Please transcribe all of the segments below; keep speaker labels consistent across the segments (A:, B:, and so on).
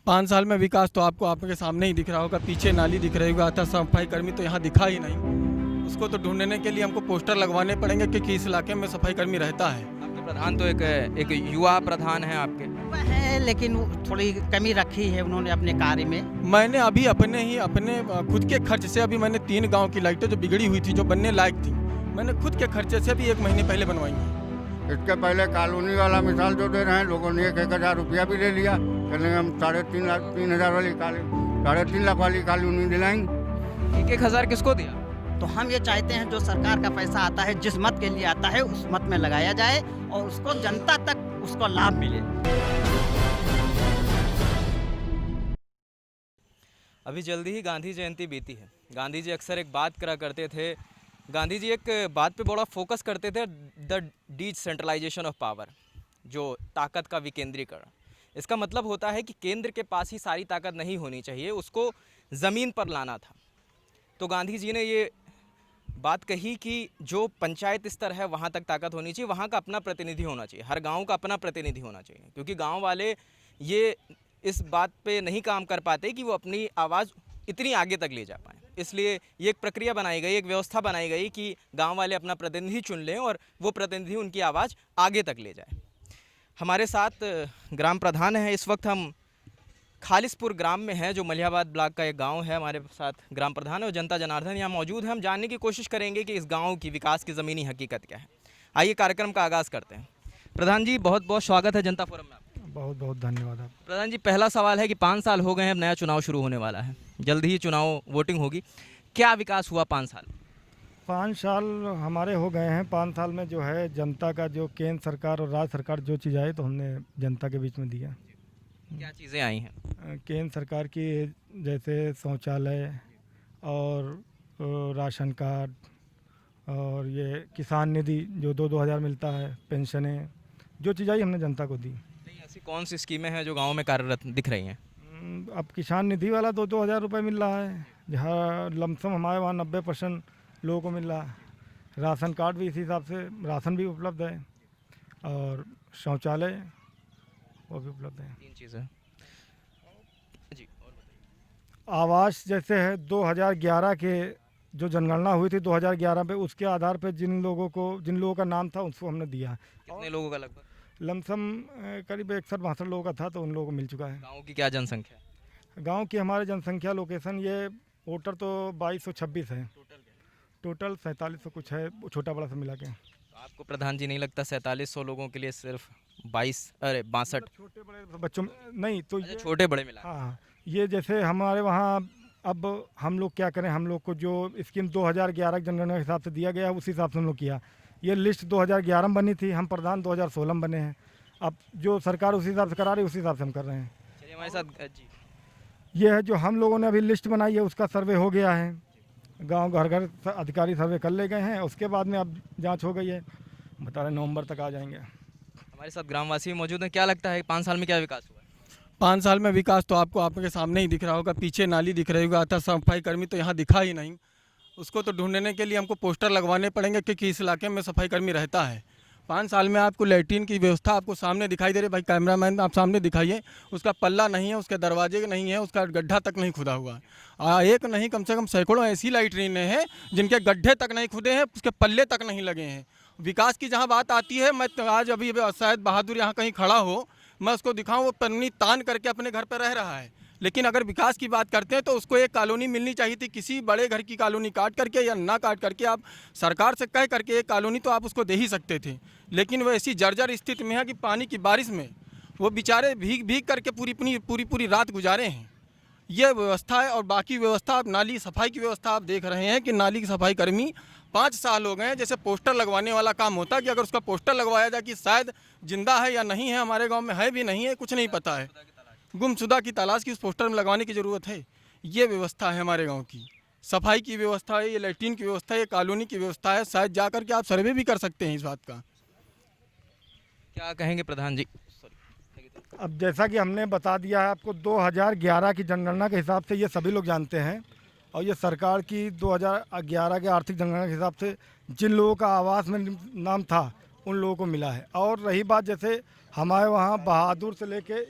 A: 5 साल में विकास तो आपको आपके सामने ही दिख रहा होगा, पीछे नाली दिख रही होगा, आता सफाई कर्मी तो यहाँ दिखा ही नहीं। उसको तो ढूंढने के लिए हमको पोस्टर लगवाने पड़ेंगे कि किस इलाके में सफाई कर्मी रहता है।
B: आपके प्रधान तो एक युवा प्रधान है आपके।
C: है, लेकिन थोड़ी कमी रखी है उन्होंने अपने कार्य में।
A: मैंने अभी अपने खुद के खर्च से अभी मैंने 3 गाँव की लाइटें जो बिगड़ी हुई थी, जो बनने लायक थी, मैंने खुद के खर्चे से भी 1 महीने पहले बनवाई हैं।
D: इसके पहले कॉलोनी वाला मिसाल जो दे रहे हैं, लोगों ने 1,000 रुपया भी ले लिया, कहने हम 3,500 वाली 3.5 लाख वाली कॉलोनी दिलाएंगे।
B: 1,000 किसको दिया?
C: तो हम ये चाहते हैं जो सरकार का पैसा आता है, जिस मत के लिए आता है उस मत में लगाया जाए और उसको जनता तक उसको लाभ मिले।
B: अभी जल्दी ही गांधी जयंती बीती है। गांधी जी अक्सर एक बात करा करते थे, गांधी जी एक बात पे बड़ा फोकस करते थे, द डिसेंट्रलाइजेशन ऑफ पावर, जो ताकत का विकेंद्रीकरण। इसका मतलब होता है कि केंद्र के पास ही सारी ताकत नहीं होनी चाहिए, उसको ज़मीन पर लाना था। तो गांधी जी ने ये बात कही कि जो पंचायत स्तर है वहाँ तक ताकत होनी चाहिए, वहाँ का अपना प्रतिनिधि होना चाहिए, हर गांव का अपना प्रतिनिधि होना चाहिए, क्योंकि गांव वाले ये इस बात पे नहीं काम कर पाते कि वो अपनी आवाज़ इतनी आगे तक ले जा पाएँ। इसलिए ये एक प्रक्रिया बनाई गई, एक व्यवस्था बनाई गई कि गांव वाले अपना प्रतिनिधि चुन लें और वो प्रतिनिधि उनकी आवाज़ आगे तक ले जाए। हमारे साथ ग्राम प्रधान हैं। इस वक्त हम खालिसपुर ग्राम में हैं, जो मलिहाबाद ब्लॉक का एक गांव है। हमारे साथ ग्राम प्रधान है और जनता जनार्दन यहाँ मौजूद है। हम जानने की कोशिश करेंगे कि इस गांव की विकास की ज़मीनी हकीकत क्या है। आइए कार्यक्रम का आगाज़ करते हैं। प्रधान जी, बहुत बहुत स्वागत है जनता फोरम में आपका।
E: बहुत बहुत धन्यवाद आप।
B: प्रधान जी, पहला सवाल है कि 5 साल हो गए हैं, अब नया चुनाव शुरू होने वाला है, जल्द ही चुनाव वोटिंग होगी। क्या विकास हुआ 5 साल?
E: 5 साल हमारे हो गए हैं। 5 साल में जो है जनता का, जो केंद्र सरकार और राज्य सरकार जो चीज़ आई तो हमने जनता के बीच में दिया।
B: क्या चीज़ें आई हैं?
E: केंद्र सरकार की जैसे शौचालय और राशन कार्ड और ये किसान निधि जो 2-2 हज़ार मिलता है, पेंशनें, जो चीज़ आई हमने जनता को दी।
B: नहीं, ऐसी कौन सी स्कीमें हैं जो गाँव में कार्यरत दिख रही हैं?
E: अब किसान निधि वाला 2-2 हज़ार रुपये मिल रहा है, जहाँ लमसम हमारे वहाँ 90% लोगों को मिल रहा है। राशन कार्ड भी इसी हिसाब से राशन भी उपलब्ध है और शौचालय वो भी उपलब्ध है।
B: 3 चीज़ें जी। और
E: आवास जैसे है 2011 के जो जनगणना हुई थी 2011 पे, उसके आधार पे जिन लोगों का नाम था उसको हमने दिया।
B: कितने लोगों का लगभग?
E: लमसम करीब 61-62 लोगों का था, तो उन लोगों को मिल चुका है।
B: गाँव की क्या जनसंख्या है?
E: गांव की हमारे जनसंख्या लोकेशन ये वोटर तो 2226 है, टोटल 4700 कुछ है, छोटा बड़ा सब मिला के।
B: तो आपको प्रधान जी नहीं लगता 4700 लोगों के लिए सिर्फ 62
E: छोटे बड़े बच्चों नहीं तो ये,
B: छोटे बड़े मिला?
E: हाँ, ये जैसे हमारे वहाँ अब हम लोग क्या करें, हम लोग को जो स्कीम 2011 की जनगणना के हिसाब से दिया गया है उसी हिसाब से हम लोग किया। ये लिस्ट 2011 में बनी थी, हम प्रधान 2016 में बने हैं। अब जो सरकार उसी हिसाब से करा रही है उसी हिसाब से हम कर रहे हैं।
B: चलिए हमारे साथ जी।
E: ये है जो हम लोगों ने अभी लिस्ट बनाई है, उसका सर्वे हो गया है, गांव घर घर अधिकारी सर्वे कर ले गए हैं, उसके बाद में अब जांच हो गई है, बता रहे नवंबर तक आ जाएंगे।
B: हमारे साथ ग्रामवासी मौजूद हैं। क्या लगता है 5 साल में क्या विकास हुआ?
A: 5 साल में विकास तो आपको आपके सामने ही दिख रहा होगा, पीछे नाली दिख रही होगा, आता सफाई कर्मी तो यहाँ दिखा ही नहीं। उसको तो ढूंढने के लिए हमको पोस्टर लगवाने पड़ेंगे कि किस इलाके में सफाई कर्मी रहता है। 5 साल में आपको लैट्रिन की व्यवस्था आपको सामने दिखाई दे रही है, भाई कैमरामैन आप सामने दिखाइए, उसका पल्ला नहीं है, उसके दरवाजे नहीं है, उसका गड्ढा तक नहीं खुदा हुआ है। एक नहीं, कम से कम सैकड़ों ऐसी लैट्रिनें हैं जिनके गड्ढे तक नहीं खुदे हैं, उसके पल्ले तक नहीं लगे हैं। विकास की जहाँ बात आती है, मैं तो आज अभी शायद बहादुर यहाँ कहीं खड़ा हो, मैं उसको दिखाऊँ, वो पन्नी तान करके अपने घर पर रह रहा है। लेकिन अगर विकास की बात करते हैं तो उसको एक कॉलोनी मिलनी चाहिए थी, किसी बड़े घर की कॉलोनी काट करके या ना काट करके आप सरकार से कह करके एक कॉलोनी तो आप उसको दे ही सकते थे। लेकिन वो ऐसी जर्जर स्थिति में है कि पानी की बारिश में वो बेचारे भीग भीग करके पूरी रात गुजारे हैं। ये व्यवस्था है। और बाकी व्यवस्था, आप नाली सफाई की व्यवस्था आप देख रहे हैं कि नाली की सफाई कर्मी 5 साल हो गए हैं। जैसे पोस्टर लगवाने वाला काम होता है कि अगर उसका पोस्टर लगवाया जाए कि शायद जिंदा है या नहीं है, हमारे गांव में है भी नहीं है, कुछ नहीं पता है, गुमशुदा की तलाश की उस पोस्टर में लगवाने की ज़रूरत है। ये व्यवस्था है हमारे गांव की, सफाई की व्यवस्था है, ये लैट्रिन की व्यवस्था है, ये कॉलोनी की व्यवस्था है। शायद जा कर के आप सर्वे भी कर सकते हैं इस बात का।
B: क्या कहेंगे प्रधान जी?
E: अब जैसा कि हमने बता दिया है आपको, 2011 की जनगणना के हिसाब से ये सभी लोग जानते हैं, और ये सरकार की 2011 के आर्थिक जनगणना के हिसाब से जिन लोगों का आवास में नाम था उन लोगों को मिला है। और रही बात, जैसे हमारे वहाँ बहादुर से लेके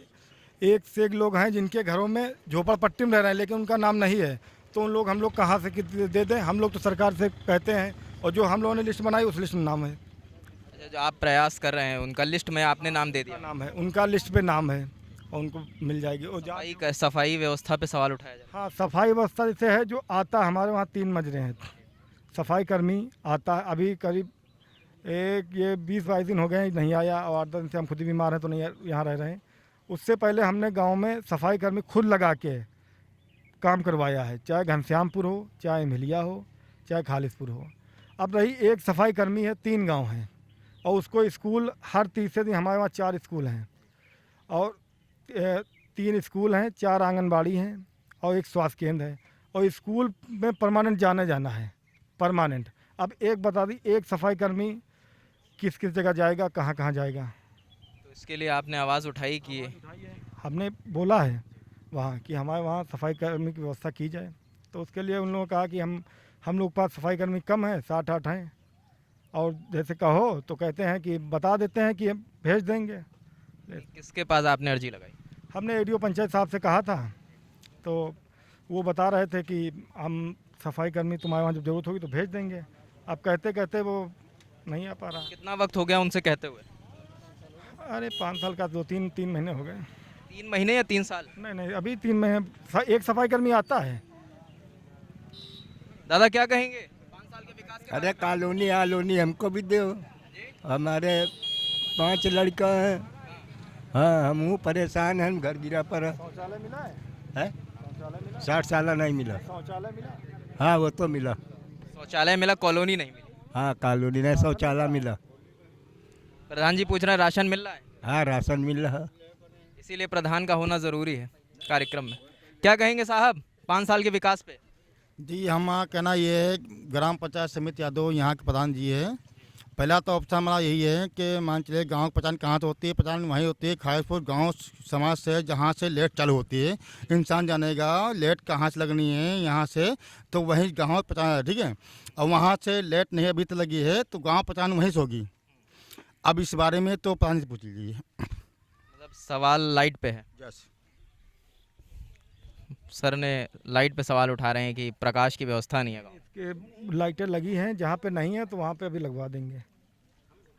E: एक से एक लोग हैं जिनके घरों में झोपड़पट्टी में रह रहे हैं लेकिन उनका नाम नहीं है, तो उन लोग हम लोग कहाँ से दे दें? हम लोग तो सरकार से कहते हैं और जो हम लोगों ने लिस्ट बनाई उस लिस्ट में नाम है।
B: अच्छा, जो आप प्रयास कर रहे हैं उनका लिस्ट में आपने नाम दे दिया।
E: नाम है उनका, लिस्ट पे नाम है और उनको मिल जाएगी। और
B: सफाई व्यवस्था पे सवाल उठाया जाए।
E: हाँ, सफाई व्यवस्था जैसे है जो आता, हमारे वहाँ 3 मजरे हैं, सफाई कर्मी आता है। अभी करीब ये 20-22 दिन हो गए हैं नहीं आया, और 8 दिन से हम खुद ही बीमार हैं तो नहीं यहाँ रह रहे हैं। उससे पहले हमने गांव में सफाई कर्मी खुद लगा के काम करवाया है, चाहे घनश्यामपुर हो, चाहे मिलिया हो, चाहे खालिसपुर हो। अब रही एक सफाई कर्मी है, 3 गांव हैं, और उसको स्कूल हर तीसरे दिन, हमारे वहाँ 4 स्कूल हैं और 3 स्कूल हैं, 4 आंगनबाड़ी हैं और 1 स्वास्थ्य केंद्र है, और स्कूल में परमानेंट जाना है, परमानेंट। अब एक बता दी, एक सफाई कर्मी किस किस जगह जाएगा, कहाँ कहाँ जाएगा?
B: तो इसके लिए आपने आवाज़ उठाई कि
E: हमने बोला है वहाँ कि हमारे वहाँ सफाई कर्मी की व्यवस्था की जाए, तो उसके लिए उन लोगों ने कहा कि हम लोग पास सफाई कर्मी कम है, 7-8 हैं, और जैसे कहो तो कहते हैं कि बता देते हैं कि हम भेज देंगे।
B: किसके पास आपने अर्जी लगाई?
E: हमने एडीओ पंचायत साहब से कहा था, तो वो बता रहे थे कि हम सफाई कर्मी तुम्हारे वहाँ जब जरूरत होगी तो भेज देंगे। अब कहते कहते वो नहीं आ पा रहा।
B: कितना वक्त हो गया उनसे कहते हुए?
E: अरे 5 साल का, 2-3 महीने हो गए।
B: 3 महीने या 3 साल?
E: नहीं, अभी 3 महीने एक सफाई कर्मी आता है।
B: दादा क्या कहेंगे 5 साल के विकास के?
F: अरे कॉलोनी हमको भी दो, हमारे 5 लड़का हैं। हाँ, हम परेशान हैं, घर गिरा पर है।
E: शौचालय मिला
F: है? 60 साल नहीं मिला।
E: शौचालय मिला?
F: हाँ, वो तो मिला।
B: शौचालय मिला, कॉलोनी नहीं मिली।
F: हाँ, कॉलोनी नहीं, शौचालय मिला।
B: प्रधान जी पूछ रहे हैं राशन मिल रहा है?
F: हाँ, राशन मिल रहा है।
B: इसीलिए प्रधान का होना ज़रूरी है कार्यक्रम में। क्या कहेंगे साहब 5 साल के विकास पे?
G: जी, हमारा कहना ये है, ग्राम पंचायत समिति यादव यहाँ के प्रधान जी है। पहला तो ऑप्शन हमारा यही है कि मान चलिए गांव की पहचान कहाँ से होती है? पहचान वहीं होती है खालिसपुर गांव समाज से, जहाँ से लेट चालू होती है। इंसान जानेगा लेट कहाँ से लगनी है यहाँ से, तो वहीं गांव पहचान है, ठीक है। और वहाँ से लेट नहीं अभी तक लगी है तो गांव पहचान वहीं से होगी। अब इस बारे में तो प्रधान से पूछ लीजिए।
B: मतलब सवाल लाइट पे है।
G: यस,
B: सर ने लाइट पे सवाल उठा रहे हैं कि प्रकाश की व्यवस्था नहीं है गाँव।
E: इसके लाइटें लगी हैं, जहाँ पे नहीं है तो वहाँ पे अभी लगवा देंगे।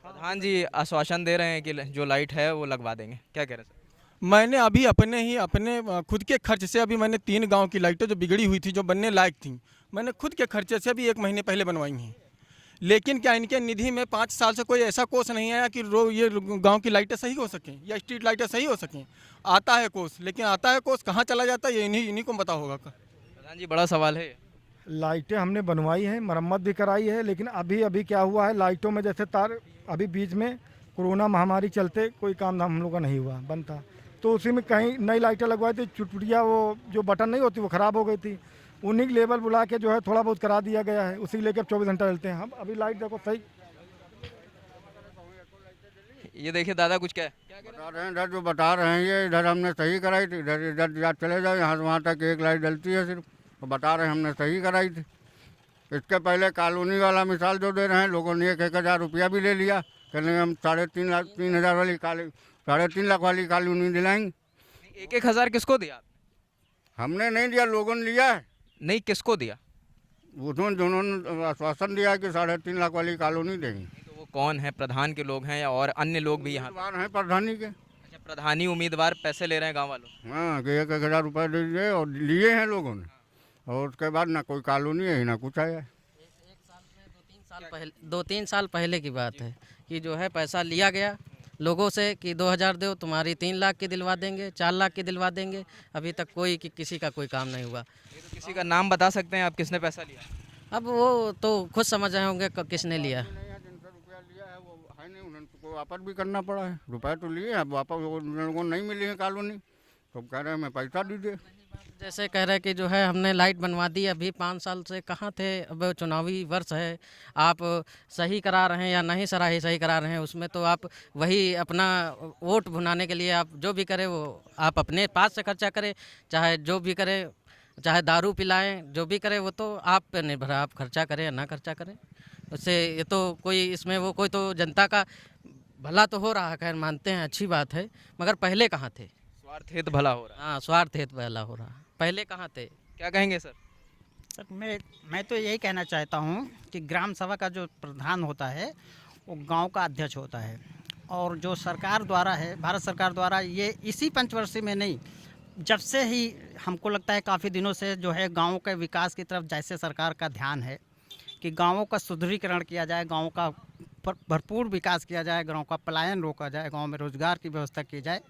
B: प्रधान जी आश्वासन दे रहे हैं कि जो लाइट है वो लगवा देंगे, क्या कह रहे हैं सर?
A: मैंने अभी अपने खुद के खर्च से अभी मैंने 3 गांव की लाइटें जो बिगड़ी हुई थी, जो बनने लायक थी, मैंने खुद के खर्चे से अभी 1 महीने पहले बनवाई हैं। लेकिन क्या इनके निधि में 5 साल से कोई ऐसा कोष नहीं आया कि ये गांव की लाइटें सही हो सकें या स्ट्रीट लाइटें सही हो सकें? आता है कोष, लेकिन आता है कोष कहाँ चला जाता है ये इन्हीं को पता होगा।
B: प्रधान जी बड़ा सवाल है।
E: लाइटें हमने बनवाई हैं, मरम्मत भी कराई है, लेकिन अभी क्या हुआ है, लाइटों में जैसे तार, अभी बीच में कोरोना महामारी चलते कोई काम धाम हम लोग का नहीं हुआ, बंद था, तो उसी में कहीं नई लाइटें लगवाई थी, चुटपुटिया वो जो बटन नहीं होती वो ख़राब हो गई थी, उन्हीं की लेबर बुला के जो है थोड़ा बहुत करा दिया गया है, उसी लेके अब 24 घंटा चलते हैं हम। अभी लाइट देखो सही।
B: ये देखिए दादा कुछ क्या है?
D: बता रहे हैं, इधर जो बता रहे हैं ये इधर हमने सही कराई थी, इधर इधर चले जाओ, यहाँ से वहाँ तक एक लाइट डलती है सिर्फ, तो बता रहे हैं हमने सही कराई थी। इसके पहले कॉलोनी वाला मिसाल जो दे रहे हैं, लोगों ने 1,000 रुपया भी ले लिया, कहने हम 3,500 वाली 3.5 लाख वाली कॉलोनी दिलाएंगे।
B: 1,000 किसको दिया?
D: हमने नहीं दिया, लोगों ने लिया है।
B: नहीं, किसको दिया?
D: उन्होंने आश्वासन दिया कि 3.5 लाख वाली कॉलोनी देंगे।
B: तो वो कौन है? प्रधान के लोग हैं या और अन्य लोग भी यहाँ?
D: उम्मीदवार हैं प्रधानी के।
B: अच्छा, प्रधानी उम्मीदवार पैसे ले रहे हैं गाँव वालों?
D: हाँ, कि 1,000 रुपये दीजिए, और लिए हैं लोगों ने, और उसके बाद ना कोई कॉलोनी है ना कुछ आया।
H: 2-3 साल पहले की बात है कि जो है पैसा लिया गया लोगों से कि 2,000 दो, तुम्हारी 3 लाख की दिलवा देंगे, 4 लाख की दिलवा देंगे। अभी तक किसी का कोई काम नहीं हुआ।
B: तो किसी का नाम बता सकते हैं आप किसने पैसा लिया?
H: अब वो तो खुद समझ रहे होंगे किसने लिया।
D: जिनसे रुपया लिया है वो है नहीं, उनको वापस भी करना पड़ा है। रुपये तो लिए, अब वापस उन लोगों को नहीं मिली है कॉलोनी, तो कह रहे हैं हमें पैसा दीजिए।
H: जैसे कह रहे कि जो है हमने लाइट बनवा दी, अभी 5 साल से कहाँ थे? अब चुनावी वर्ष है, आप सही करा रहे हैं या नहीं सही करा रहे हैं, उसमें तो आप वही अपना वोट भुनाने के लिए आप जो भी करें वो आप अपने पास से खर्चा करें, चाहे जो भी करें, चाहे दारू पिलाएं, जो भी करें वो तो आप पे निर्भर है, आप खर्चा करें या ना खर्चा करें। उससे ये तो कोई इसमें वो कोई तो जनता का भला तो हो रहा है, खैर मानते हैं, अच्छी बात है, मगर पहले कहाँ थे?
B: स्वार्थ हित भला हो रहा
H: हाँ, स्वार्थ हेतु पहला हो रहा। पहले कहाँ थे?
B: है, क्या कहेंगे सर?
C: सर मैं तो यही कहना चाहता हूँ कि ग्राम सभा का जो प्रधान होता है वो गांव का अध्यक्ष होता है, और जो सरकार द्वारा है, भारत सरकार द्वारा, ये इसी पंचवर्षीय में नहीं, जब से ही हमको लगता है काफ़ी दिनों से जो है गाँव के विकास की तरफ जैसे सरकार का ध्यान है कि गाँवों का सुदृढ़ीकरण किया जाए, गाँव का भरपूर विकास किया जाए, गाँव का पलायन रोका जाए, गाँव में रोजगार की व्यवस्था की जाए,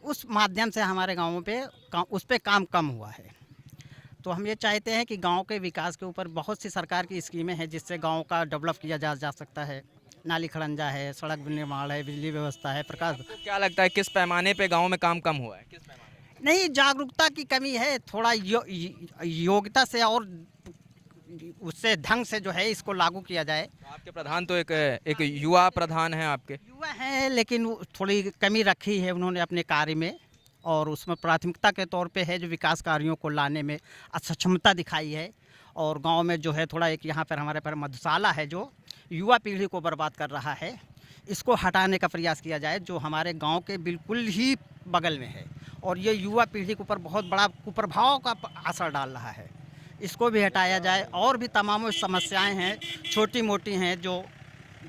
C: उस माध्यम से हमारे गाँवों पे उस पे काम कम हुआ है। तो हम ये चाहते हैं कि गांव के विकास के ऊपर बहुत सी सरकार की स्कीमें हैं जिससे गांव का डेवलप किया जा सकता है। नाली खड़ंजा है, सड़क निर्माण है, बिजली व्यवस्था है, प्रकाश।
B: आपको क्या लगता है किस पैमाने पे गांव में काम कम हुआ है? किस पैमाने?
C: नहीं, जागरूकता की कमी है, थोड़ा योग्यता से और उससे ढंग से जो है इसको लागू किया जाए।
B: तो आपके प्रधान तो एक युवा प्रधान है आपके।
C: युवा हैं लेकिन थोड़ी कमी रखी है उन्होंने अपने कार्य में, और उसमें प्राथमिकता के तौर पे है जो विकास कार्यों को लाने में असक्षमता दिखाई है। और गांव में जो है थोड़ा एक यहाँ पर हमारे पर मधुशाला है जो युवा पीढ़ी को बर्बाद कर रहा है, इसको हटाने का प्रयास किया जाए, जो हमारे गांव के बिल्कुल ही बगल में है और ये युवा पीढ़ी के ऊपर बहुत बड़ा कुप्रभाव का असर डाल रहा है, इसको भी हटाया जाए। और भी तमाम समस्याएँ हैं, छोटी मोटी हैं, जो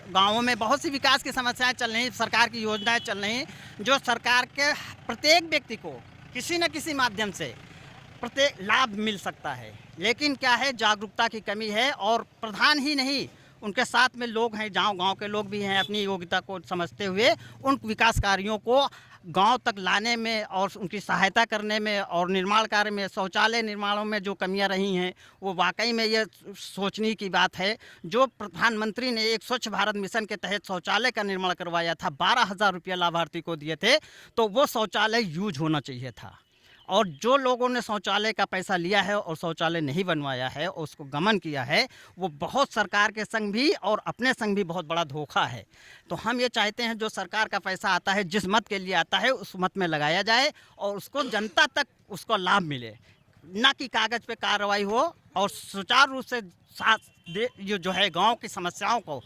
C: गाँवों में बहुत सी विकास की समस्याएं चल रही, सरकार की योजनाएं चल रही, जो सरकार के प्रत्येक व्यक्ति को किसी न किसी माध्यम से प्रत्येक लाभ मिल सकता है, लेकिन क्या है, जागरूकता की कमी है। और प्रधान ही नहीं, उनके साथ में लोग हैं, गांव के लोग भी हैं, अपनी योग्यता को समझते हुए उन विकास कार्यों को गांव तक लाने में और उनकी सहायता करने में, और निर्माण कार्य में, शौचालय निर्माणों में जो कमियां रही हैं वो वाकई में ये सोचने की बात है। जो प्रधानमंत्री ने एक स्वच्छ भारत मिशन के तहत शौचालय का निर्माण करवाया था, 12,000 रुपया लाभार्थी को दिए थे, तो वो शौचालय यूज होना चाहिए था। और जो लोगों ने शौचालय का पैसा लिया है और शौचालय नहीं बनवाया है और उसको गमन किया है, वो बहुत सरकार के संग भी और अपने संग भी बहुत बड़ा धोखा है। तो हम ये चाहते हैं जो सरकार का पैसा आता है, जिस मत के लिए आता है, उस मत में लगाया जाए और उसको जनता तक उसको लाभ मिले, ना कि कागज़ पे कार्रवाई हो, और सुचारू रूप से ये जो है गाँव की समस्याओं को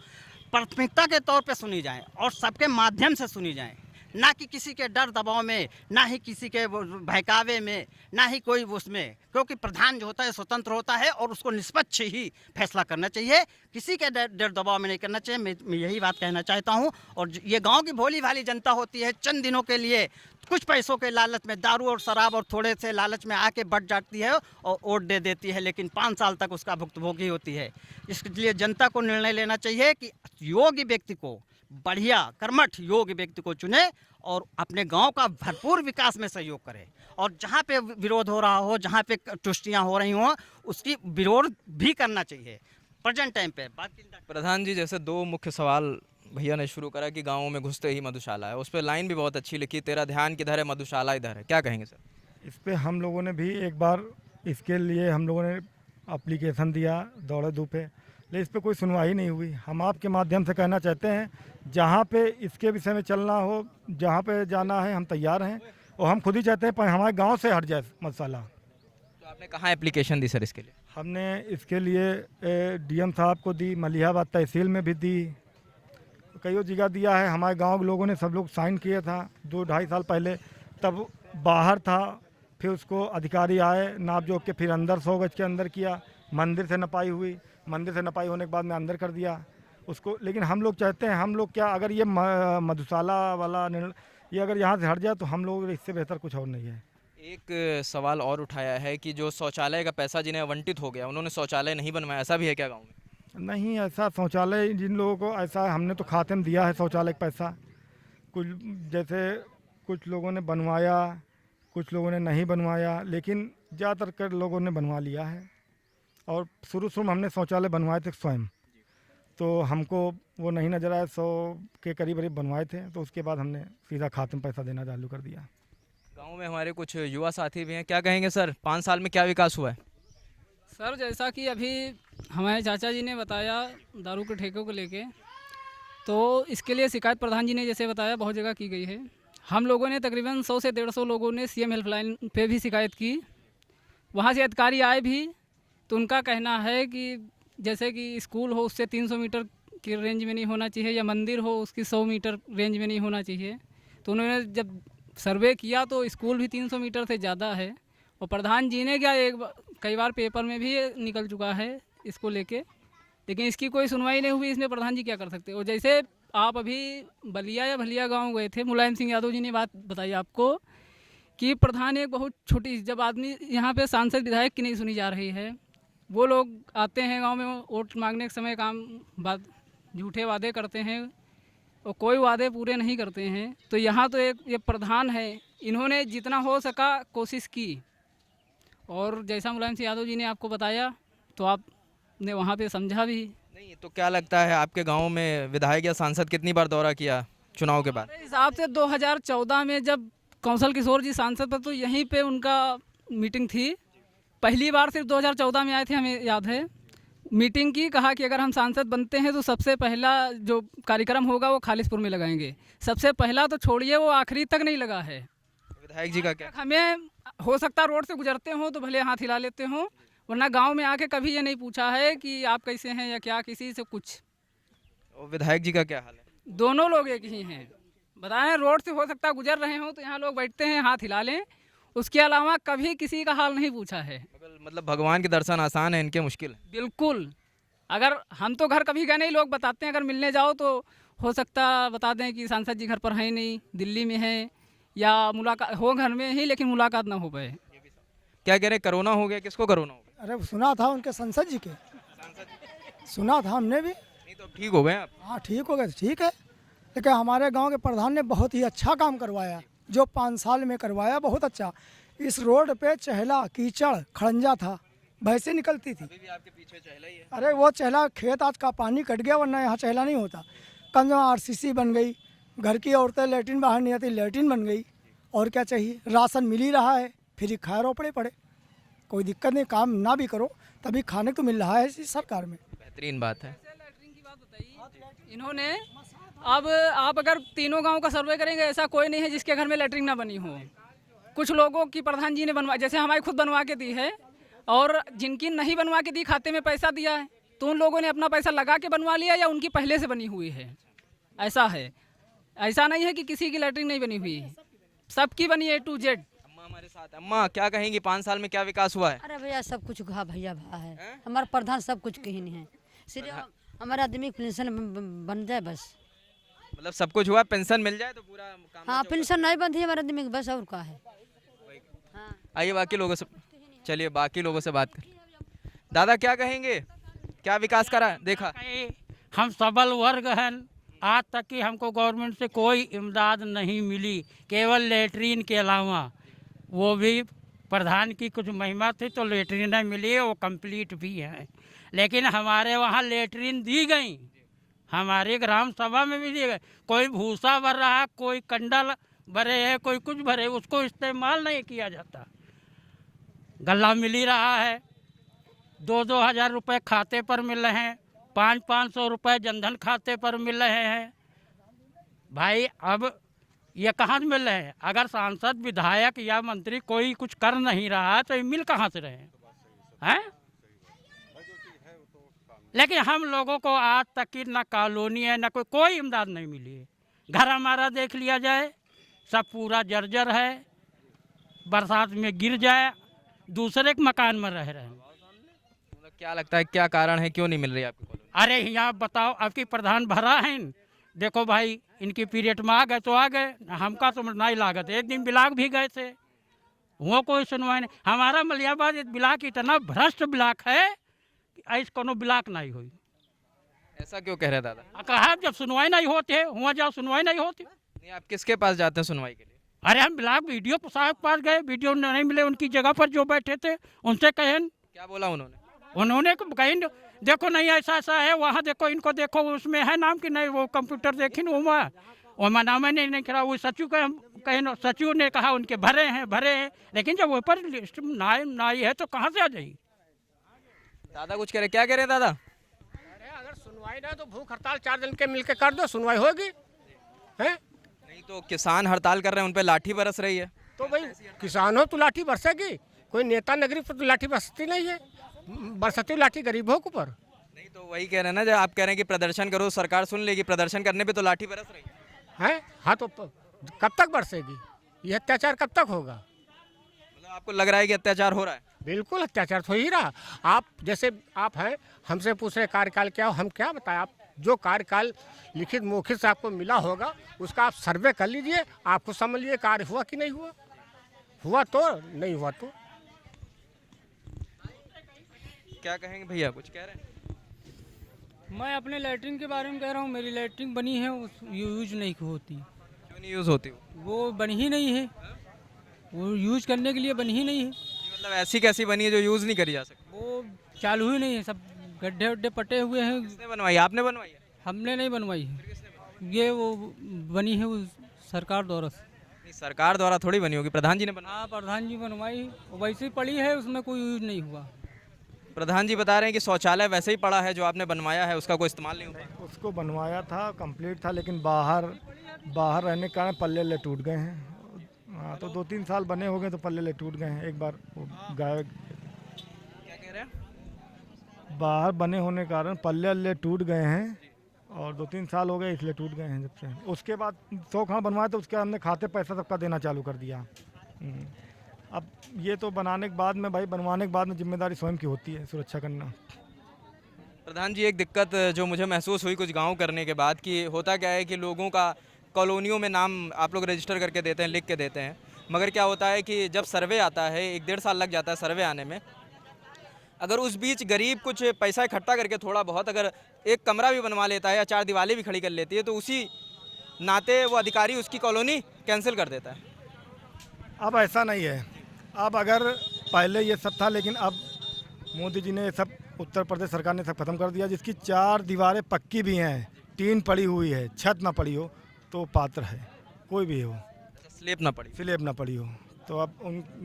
C: प्राथमिकता के तौर पर सुनी जाए और सबके माध्यम से सुनी जाए, ना कि किसी के डर दबाव में, ना ही किसी के बहकावे में, ना ही कोई उसमें, क्योंकि प्रधान जो होता है स्वतंत्र होता है और उसको निष्पक्ष ही फैसला करना चाहिए, किसी के डर दबाव में नहीं करना चाहिए। मैं यही बात कहना चाहता हूँ। और ये गांव की भोली भाली जनता होती है, चंद दिनों के लिए कुछ पैसों के लालच में दारू और शराब और थोड़े से लालच में आके बढ़ जाती है और वोट दे देती है, लेकिन 5 साल तक उसका भुक्तभोगी होती है। इसलिए जनता को निर्णय लेना चाहिए कि योग्य व्यक्ति को, बढ़िया कर्मठ योग्य व्यक्ति को चुने और अपने गांव का भरपूर विकास में सहयोग करे, और जहां पे विरोध हो रहा हो, जहां पे तुष्टियां हो रही हो, उसकी विरोध भी करना चाहिए प्रेजेंट टाइम पे।
B: प्रधान जी, जैसे 2 मुख्य सवाल भैया ने शुरू करा कि गाँवों में घुसते ही मधुशाला है, उस पर लाइन भी बहुत अच्छी लिखी, तेरा ध्यान किधर है मधुशाला इधर है, क्या कहेंगे सर?
E: इस पे हम लोगों ने भी एक बार इसके लिए हम लोगों ने एप्लीकेशन दिया दौड़े धूपे, लेकिन इस पर कोई सुनवाई नहीं हुई। हम आपके माध्यम से कहना चाहते हैं, जहाँ पे इसके विषय में चलना हो, जहाँ पे जाना है, हम तैयार हैं, और हम खुद ही चाहते हैं पर हमारे गांव से हट जाए मसाला।
B: तो आपने कहाँ एप्लीकेशन दी सर इसके लिए?
E: हमने इसके लिए डीएम साहब को दी, मलिहाबाद तहसील में भी दी, कई जगह दिया है। हमारे गांव के लोगों ने सब लोग साइन किया था 2-2.5 साल पहले, तब बाहर था, फिर उसको अधिकारी आए, नाप जोख के फिर अंदर 100 गज के अंदर किया, मंदिर से नपाई हुई, मंदिर से नपाई होने के बाद में अंदर कर दिया उसको। लेकिन हम लोग चाहते हैं, हम लोग क्या, अगर ये मधुशाला वाला ये अगर यहाँ से हट जाए तो हम लोग, इससे बेहतर कुछ और नहीं है।
B: एक सवाल और उठाया है कि जो शौचालय का पैसा जिन्हें आवंटित हो गया, उन्होंने शौचालय नहीं बनवाया, ऐसा भी है क्या गाँव में?
E: नहीं, ऐसा शौचालय जिन लोगों को ऐसा, हमने तो खाते में दिया है शौचालय का पैसा, कुछ जैसे कुछ लोगों ने बनवाया, कुछ लोगों ने नहीं बनवाया, लेकिन ज़्यादातर कर लोगों ने बनवा लिया है। और शुरू में हमने शौचालय बनवाए थे स्वयं, तो हमको वो नहीं नज़र आया, 100 के करीब बनवाए थे, तो उसके बाद हमने सीधा खाते में पैसा देना चालू कर दिया।
B: गांव में हमारे कुछ युवा साथी भी हैं, क्या कहेंगे सर, 5 साल में क्या विकास हुआ है?
I: सर, जैसा कि अभी हमारे चाचा जी ने बताया दारू के ठेकों को लेके, तो इसके लिए शिकायत प्रधान जी ने जैसे बताया बहुत जगह की गई है। हम लोगों ने तकरीबन 100 से 150 लोगों ने सीएम हेल्पलाइन पे भी शिकायत की, वहाँ से अधिकारी आए भी, तो उनका कहना है कि जैसे कि स्कूल हो उससे 300 मीटर की रेंज में नहीं होना चाहिए, या मंदिर हो उसकी 100 मीटर रेंज में नहीं होना चाहिए। तो उन्होंने जब सर्वे किया तो स्कूल भी 300 मीटर से ज़्यादा है, और प्रधान जी ने क्या कई बार पेपर में भी ये निकल चुका है इसको लेके, लेकिन इसकी कोई सुनवाई नहीं हुई। इसमें प्रधान जी क्या कर सकते। और जैसे आप अभी बलिया या भलिया गांव गए थे, मुलायम सिंह यादव जी ने बात बताई आपको कि प्रधान एक बहुत छोटी, जब आदमी यहाँ पे सांसद विधायक की नहीं सुनी जा रही है, वो लोग आते हैं गांव में वोट मांगने के समय बात झूठे वादे करते हैं और कोई वादे पूरे नहीं करते हैं। तो यहाँ तो एक ये प्रधान है, इन्होंने जितना हो सका कोशिश की, और जैसा मुलायम सिंह यादव जी ने आपको बताया तो आपने वहाँ पे समझा भी।
B: नहीं तो क्या लगता है आपके गांव में विधायक या सांसद कितनी बार दौरा किया चुनाव के बाद?
I: मेरे हिसाब से 2014 में जब कौशल किशोर जी सांसद थे तो यहीं पे उनका मीटिंग थी। पहली बार सिर्फ 2014 में आए थे, हमें याद है। मीटिंग की, कहा कि अगर हम सांसद बनते हैं तो सबसे पहला जो कार्यक्रम होगा वो खालिसपुर में लगाएंगे। सबसे पहला तो छोड़िए, वो आखिरी तक नहीं लगा है।
B: विधायक जी का क्या?
I: हमें हो सकता है रोड से गुजरते हो तो भले हाथ हिला लेते हो, वरना गांव में आके कभी ये नहीं पूछा है कि आप कैसे हैं या क्या, किसी से कुछ।
B: और विधायक जी का क्या हाल है?
I: दोनों लोग एक ही हैं। बताएं, रोड से हो सकता है गुजर रहे हो तो यहाँ लोग बैठते हैं, हाथ हिला लें, उसके अलावा कभी किसी का हाल नहीं पूछा है।
B: मतलब भगवान के दर्शन आसान है, इनके मुश्किल है।
I: बिल्कुल। अगर हम तो घर कभी गए नहीं, लोग बताते हैं, अगर मिलने जाओ तो हो सकता बता दें कि सांसद जी घर पर हैं नहीं, दिल्ली में हैं, या मुलाकात हो घर में ही लेकिन मुलाकात ना हो पाए।
B: क्या कह रहे, कोरोना हो गया? किसको कोरोना हो गया?
J: अरे सुना था उनके संसद जी के, सुना था हमने भी।
B: नहीं तो ठीक हो गए आप?
J: हाँ ठीक हो गए, ठीक है। लेकिन हमारे गांव के प्रधान ने बहुत ही अच्छा काम करवाया, जो 5 साल में करवाया, बहुत अच्छा। इस रोड पे चहला कीचड़ खड़ंजा था, भैंसे निकलती थी।
B: अभी भी आपके पीछे चहला ही है।
J: अरे वो चहला खेत आज का पानी कट गया, वरना यहाँ चहला नहीं होता। कम RCC बन गई, घर की औरतें लेटरिन बाहर नहीं आती, लेटरिन बन गई। और क्या चाहिए, राशन मिल ही रहा है, फिर खा रो पड़े, कोई दिक्कत नहीं। काम ना भी करो तभी खाने को मिल रहा है इस सरकार में।
B: बेहतरीन बात है।
I: इन्होंने अब आप अगर तीनों गांव का सर्वे करेंगे, ऐसा कोई नहीं है जिसके घर में लेटरिन ना बनी हो। कुछ लोगों की प्रधान जी ने बनवा, जैसे हमारी खुद बनवा के दी है, और जिनकी नहीं बनवा के दी, खाते में पैसा दिया है, तो उन लोगों ने अपना पैसा लगा के बनवा लिया या उनकी पहले से बनी हुई है। ऐसा है, ऐसा नहीं है कि किसी की लेटरिन नहीं बनी हुई है, सबकी बनी है A to Z।
B: अम्मा हमारे साथ। अम्मा क्या कहेंगी, 5 साल में क्या विकास हुआ है?
K: अरे भैया सब कुछ घा भैया भा है, हमारा प्रधान सब कुछ कहीं नहीं है, सिर्फ हमारे आदमी की पेंशन बन जाए बस।
B: मतलब सब कुछ हुआ, पेंशन मिल जाए तो पूरा काम।
K: हाँ पेंशन नहीं बंधी हमारे आदमी की बस, और क्या है।
B: आइए बाकी लोगों से, चलिए बाकी लोगों से बात कर। दादा क्या कहेंगे, क्या विकास करा देखा?
L: हम सबल वर्ग हैं, आज तक की हमको गवर्नमेंट से कोई इमदाद नहीं मिली, केवल लेटरीन के अलावा। वो भी प्रधान की कुछ महिमा थी तो लेटरीन मिली, वो कंप्लीट भी है। लेकिन हमारे वहाँ लेटरीन दी गई, हमारे ग्राम सभा में भी दी गई। कोई भूसा भर रहा है, कोई कंडल भरे है, कोई कुछ भरे, उसको इस्तेमाल नहीं किया जाता। गल्ला मिल ही रहा है, 2-2 हज़ार रुपये खाते पर मिल रहे हैं, 500-500 रुपये जनधन खाते पर मिल रहे हैं। भाई अब ये कहाँ से मिल रहे हैं? अगर सांसद विधायक या मंत्री कोई कुछ कर नहीं रहा है तो ये मिल कहाँ से रहे हैं? लेकिन हम लोगों को आज तक की ना कॉलोनी है, ना कोई इमदाद नहीं मिली है। घर हमारा देख लिया जाए, सब पूरा जर्जर है, बरसात में गिर जाए, दूसरे के मकान में रह रहे हैं।
B: क्या लगता है क्या कारण है, क्यों नहीं मिल रही आपको कॉलोनी?
L: अरे यहाँ बताओ, अब की प्रधान भरा है, देखो भाई इनकी पीरियड में आ गए तो आ गए, हमका तो नहीं लागत। एक दिन ब्लाक भी गए थे, वो कोई सुनवाई नहीं। हमारा मलियाबाद ब्लाक इतना भ्रष्ट ब्लाक है कि ऐसा कोनो ब्लाक नहीं हुई।
B: ऐसा क्यों कह रहे दादा?
L: कहा जब सुनवाई नहीं होते, वहाँ जाओ सुनवाई नहीं होती।
B: नहीं, आप किसके पास जाते हैं सुनवाई के लिए?
L: अरे हम ब्लाक वीडियो साहब पास गए, वीडियो नहीं मिले, उनकी जगह पर जो बैठे थे उनसे कहें।
B: क्या बोला उन्होंने?
L: उन्होंने कहीं देखो नहीं ऐसा ऐसा है, वहाँ देखो, इनको देखो, उसमें है नाम कि नहीं, वो कंप्यूटर देखी वहाँ नाम नहीं करा। वो सचिव कहीं सचिव ने कहा उनके भरे हैं, लेकिन जब ऊपर लिस्ट नाई है तो कहाँ से आ जाएगी?
B: दादा कुछ कह रहे, क्या कह रहे दादा?
M: अरे अगर सुनवाई ना तो भूख हड़ताल 4 दिन के मिलके कर दो, सुनवाई होगी है?
B: नहीं तो किसान हड़ताल कर रहे हैं, उन पे लाठी बरस रही है।
M: तो भाई किसान हो तो लाठी बरसेगी, कोई नेता नगरी पर तो लाठी बरसती नहीं है, बरसती लाठी गरीबों के ऊपर।
B: नहीं तो वही कह रहे हैं ना, जब आप कह रहे हैं कि प्रदर्शन करो, सरकार सुन लेगी, प्रदर्शन करने पे तो लाठी बरस रही है।
M: हाँ तो कब तक बरसेगी? ये अत्याचार कब तक होगा?
B: मतलब आपको लग रहा है कि अत्याचार हो रहा है?
M: बिल्कुल अत्याचार तो ही रहा। आप जैसे आप हैं, हमसे पूछ रहे कार्यकाल क्या हो, हम क्या बताएं? आप जो कार्यकाल लिखित मौखिक से आपको मिला होगा उसका आप सर्वे कर लीजिए, आपको समझ लीजिए कार्य हुआ कि नहीं हुआ। हुआ तो, नहीं हुआ तो।
B: क्या कहेंगे भैया, कुछ कह रहे हैं?
L: मैं अपने लैट्रिन के बारे में कह रहा हूँ। मेरी लैट्रिन बनी है, उस यूज नहीं होती।
B: क्यों नहीं यूज़ होती
L: वो बनी ही नहीं है, वो यूज करने के लिए बनी ही नहीं है।
B: मतलब ऐसी कैसी बनी है जो यूज़ नहीं करी जा सकती?
L: वो चालू ही नहीं है, सब गड्ढे वड्ढे पटे हुए हैं।
B: किसने बनवाई? आपने बनवाई है?
L: हमने नहीं बनवाई है, ये वो बनी है उस सरकार द्वारा से।
B: नहीं, सरकार द्वारा थोड़ी बनी होगी, प्रधान जी ने बनवाई।
L: हाँ, प्रधान जी बनवाई, वो वैसे ही पड़ी है, उसमें कोई यूज नहीं हुआ।
B: प्रधान जी बता रहे हैं कि शौचालय वैसे ही पड़ा है, जो आपने बनवाया है उसका कोई इस्तेमाल नहीं हुआ।
E: उसको बनवाया था, कंप्लीट था, लेकिन बाहर रहने के कारण पल्ले टूट गए हैं। हाँ, तो 2-3 साल बने हो गए तो पल्ले टूट गए हैं। एक बार वो गाय
B: क्या कह रहे हैं?
E: बाहर बने होने के कारण पल्ले टूट गए हैं और 2-3 साल हो गए इसलिए टूट गए हैं जब से। उसके बाद 100 खाना बनवाया तो उसके हमने खाते पैसा सबका देना चालू कर दिया। अब ये तो बनाने के बाद में भाई, बनवाने के बाद में जिम्मेदारी स्वयं की होती है, सुरक्षा करना।
B: प्रधान जी, एक दिक्कत जो मुझे महसूस हुई कुछ गांव करने के बाद, कि होता क्या है कि लोगों का कॉलोनियों में नाम आप लोग रजिस्टर करके देते हैं, लिख के देते हैं, मगर क्या होता है कि जब सर्वे आता है 1-1.5 साल लग जाता है सर्वे आने में। अगर उस बीच गरीब कुछ पैसा इकट्ठा करके थोड़ा बहुत अगर एक कमरा भी बनवा लेता है या 4 दीवारें भी खड़ी कर लेती है, तो उसी नाते वो अधिकारी उसकी कॉलोनी कैंसिल कर देता है।
E: अब ऐसा नहीं है। अब अगर पहले ये सब था, लेकिन अब मोदी जी ने ये सब, उत्तर प्रदेश सरकार ने सब खत्म कर दिया। जिसकी 4 दीवारें पक्की भी हैं, टीन पड़ी हुई है, छत ना पड़ी हो, तो पात्र है, कोई भी हो।
B: स्लेब ना पड़ी,
E: स्लेब ना पड़ी हो। तो अब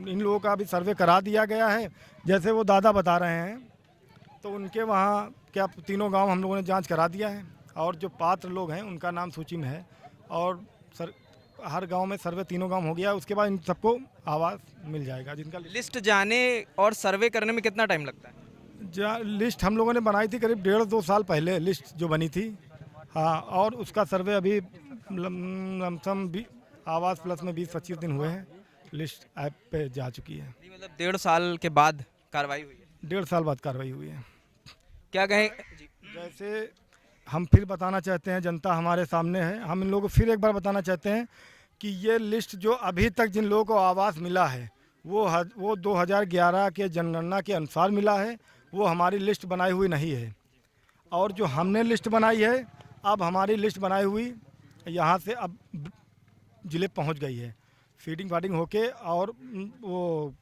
E: इन लोगों का भी सर्वे करा दिया गया है। जैसे वो दादा बता रहे हैं, तो उनके वहाँ क्या तीनों गांव हम लोगों ने जांच करा दिया है, और जो पात्र लोग हैं उनका नाम सूची में है, और हर गांव में सर्वे तीनों गांव हो गया। उसके बाद इन सबको आवास मिल जाएगा। जिनका
B: लिस्ट जाने और सर्वे करने में कितना टाइम लगता है?
E: लिस्ट हम लोगों ने बनाई थी करीब 1.5-2 साल पहले, लिस्ट जो बनी थी। हाँ, और उसका सर्वे अभी लमसम आवास प्लस में 20-25 दिन हुए हैं, लिस्ट ऐप पे जा चुकी है।
B: मतलब 1.5 साल के बाद कार्रवाई हुई है?
E: 1.5 साल बाद कार्रवाई हुई है।
B: क्या कहें?
E: जैसे हम फिर बताना चाहते हैं, जनता हमारे सामने है, हम इन लोगों को फिर एक बार बताना चाहते हैं कि ये लिस्ट जो अभी तक जिन लोगों को आवास मिला है वो 2011 के जनगणना के अनुसार मिला है। वो हमारी लिस्ट बनाई हुई नहीं है। और जो हमने लिस्ट बनाई है, अब हमारी लिस्ट बनाई हुई यहाँ से अब ज़िले पहुँच गई है, फीडिंग फाडिंग होके, और वो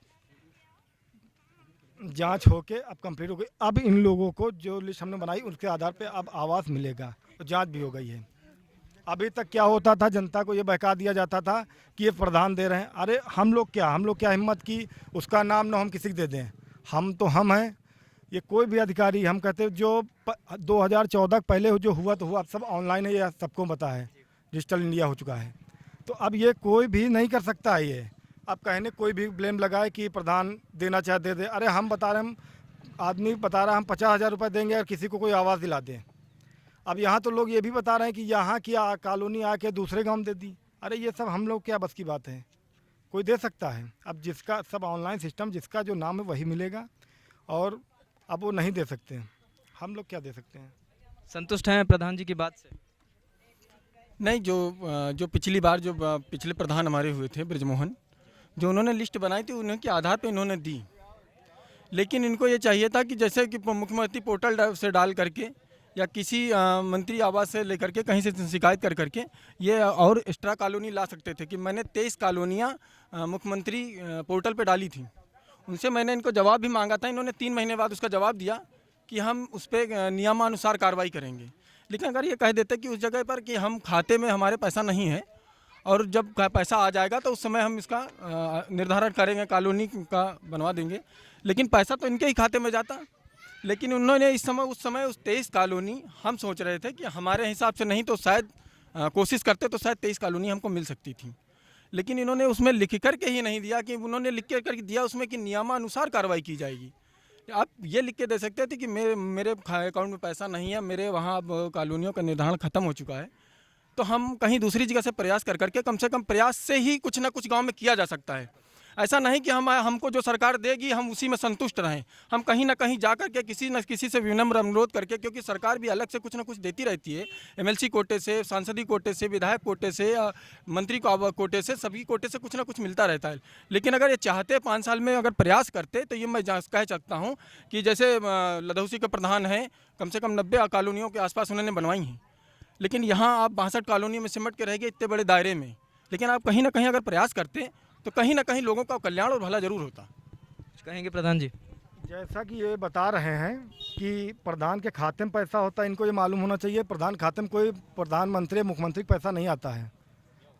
E: जांच होके अब कंप्लीट हो गई। अब इन लोगों को जो लिस्ट हमने बनाई उसके आधार पे अब आवास मिलेगा, तो जांच भी हो गई है। अभी तक क्या होता था, जनता को ये बहका दिया जाता था कि ये प्रधान दे रहे हैं। अरे हम लोग क्या हिम्मत की उसका नाम ना हम किसी को दे दें? हम तो हम हैं, ये कोई भी अधिकारी, हम कहते हैं जो 2014 पहले जो हुआ तो हुआ, अब सब ऑनलाइन है, ये सबको पता है, डिजिटल इंडिया हो चुका है। तो अब ये कोई भी नहीं कर सकता है। ये अब कहने कोई भी ब्लेम लगाए कि प्रधान देना चाहे दे दे। अरे हम बता रहे हैं, आदमी बता रहा है हम 50,000 रुपये देंगे और किसी को कोई आवाज़ दिला दें। अब यहाँ तो लोग ये भी बता रहे हैं कि यहाँ की कॉलोनी आके दूसरे गांव दे दी। अरे ये सब हम लोग क्या बस की बात है? कोई दे सकता है? अब जिसका सब ऑनलाइन सिस्टम, जिसका जो नाम है वही मिलेगा, और अब वो नहीं दे सकते हैं। हम लोग क्या दे सकते हैं?
B: संतुष्ट हैं प्रधान जी की बात से?
A: नहीं, जो पिछली बार जो पिछले प्रधान हमारे हुए थे ब्रजमोहन, जो उन्होंने लिस्ट बनाई थी उनके आधार पे इन्होंने दी। लेकिन इनको ये चाहिए था कि जैसे कि मुख्यमंत्री पोर्टल से डाल करके या किसी मंत्री आवास से लेकर के कहीं से शिकायत कर करके ये और एक्स्ट्रा कॉलोनी ला सकते थे। कि मैंने 23 कॉलोनियाँ मुख्यमंत्री पोर्टल पे डाली थी। उनसे मैंने इनको जवाब भी मांगा था। इन्होंने 3 महीने बाद उसका जवाब दिया कि हम उस पर नियमानुसार कार्रवाई करेंगे। लेकिन अगर ये कह देते कि उस जगह पर कि हम खाते में हमारे पैसा नहीं है और जब पैसा आ जाएगा तो उस समय हम इसका निर्धारण करेंगे, कॉलोनी का बनवा देंगे, लेकिन पैसा तो इनके ही खाते में जाता। लेकिन उन्होंने उस समय 23 कॉलोनी हम सोच रहे थे कि हमारे हिसाब से नहीं तो शायद कोशिश करते तो शायद 23 कॉलोनी हमको मिल सकती थी। लेकिन इन्होंने उसमें लिख करके ही नहीं दिया कि उन्होंने लिख करके दिया उसमें कि नियमानुसार कार्रवाई की जाएगी। आप ये लिख के दे सकते थे कि मेरे अकाउंट में पैसा नहीं है, मेरे वहाँ अब कॉलोनियों का निर्धारण ख़त्म हो चुका है, तो हम कहीं दूसरी जगह से प्रयास कर करके कम से कम प्रयास से ही कुछ ना कुछ गांव में किया जा सकता है। ऐसा नहीं कि हमको जो सरकार देगी हम उसी में संतुष्ट रहें। हम कहीं ना कहीं जा करके किसी न किसी से विनम्र अनुरोध करके, क्योंकि सरकार भी अलग से कुछ ना कुछ देती रहती है, MLC कोटे से, सांसदीय कोटे से, विधायक कोटे से, या मंत्री कोटे से, सभी कोटे से कुछ ना कुछ मिलता रहता है। लेकिन अगर ये चाहते 5 साल में अगर प्रयास करते तो ये मैं कह सकता हूँ कि जैसे लदौसी के प्रधान हैं, कम से कम 90 कॉलोनियों के आसपास उन्होंने बनवाई हैं। लेकिन यहाँ आप 62 कॉलोनी में सिमट के रह गए इतने बड़े दायरे में। लेकिन आप कहीं ना कहीं अगर प्रयास करते तो कहीं ना कहीं लोगों का कल्याण और भला जरूर होता।
B: कहेंगे प्रधान जी?
E: जैसा कि ये बता रहे हैं कि प्रधान के खाते में पैसा होता है, इनको ये मालूम होना चाहिए प्रधान खाते में कोई प्रधानमंत्री मुख्यमंत्री का पैसा नहीं आता है।